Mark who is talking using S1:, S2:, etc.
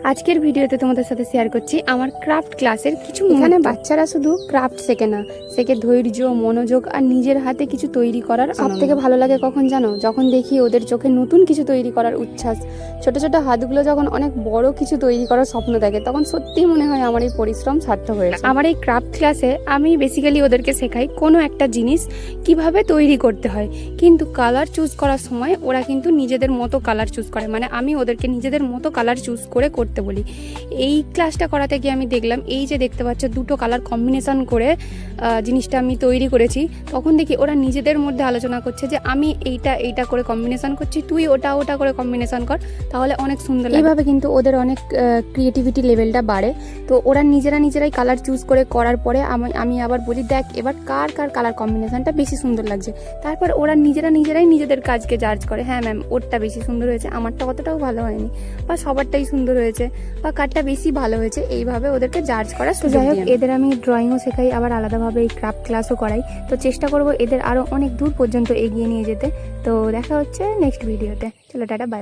S1: আজকের ভিডিওতে তোমাদের সাথে শেয়ার করছি আমার ক্রাফট ক্লাসের কিছু। এখানে বাচ্চারা শুধু ক্রাফট শেখে না, শেখে ধৈর্য, মনোযোগ আর নিজের হাতে কিছু তৈরি করার। সব থেকে ভালো লাগে কখন জানো? যখন দেখি ওদের চোখে নতুন কিছু তৈরি করার উচ্ছ্বাস। ছোট ছোট হাতগুলো যখন অনেক বড় কিছু তৈরি করার স্বপ্ন দেখে, তখন সত্যিই মনে হয় আমার এই পরিশ্রম সার্থক হয়েছে। আমার এই ক্রাফট ক্লাসে আমি বেসিক্যালি ওদেরকে শেখাই কোনো একটা জিনিস কিভাবে তৈরি করতে হয়, কিন্তু কালার চুজ করার সময় ওরা কিন্তু নিজেদের মতো কালার চুজ করে। মানে আমি ওদেরকে নিজেদের মতো কালার চুজ করে করতে বলি। এই ক্লাসটা করাতে গিয়ে আমি দেখলাম, এই যে দেখতে পাচ্ছ দুটো কালার কম্বিনেশন করে জিনিসটা আমি তৈরি করেছি, তখন দেখি ওরা নিজেদের মধ্যে আলোচনা করছে যে আমি এইটা করে কম্বিনেশন করছি, তুই ওটা করে কম্বিনেশন কর, তাহলে অনেক সুন্দর। এইভাবে কিন্তু ওদের অনেক ক্রিয়েটিভিটি লেভেলটা বাড়ে। তো ওরা নিজেরাই কালার চুজ করে করার পরে আমি আবার বলি, দেখ এবার কার কালার কম্বিনেশনটা বেশি সুন্দর লাগছে। তারপর ওরা নিজেরাই নিজেদের কাজকে জাজ করে, হ্যাঁ ম্যাম ওরটা বেশি সুন্দর হয়েছে, আমারটা অতটাও ভালো হয়নি, বা সবারটাই সুন্দর হয়েছে, বা কারটা বেশি ভালো হয়েছে। এইভাবে ওদেরকে জাজ করা সুযোগ দিই। এদের আমি ড্রয়িংও শেখাই, আবার আলাদাভাবে এই ক্রাফট ক্লাসও করাই। তো চেষ্টা করব এদের আরও অনেক দূর পর্যন্ত এগিয়ে নিয়ে যেতে। তো দেখা হচ্ছে নেক্সট ভিডিওতে। চলো টাটা, বাই।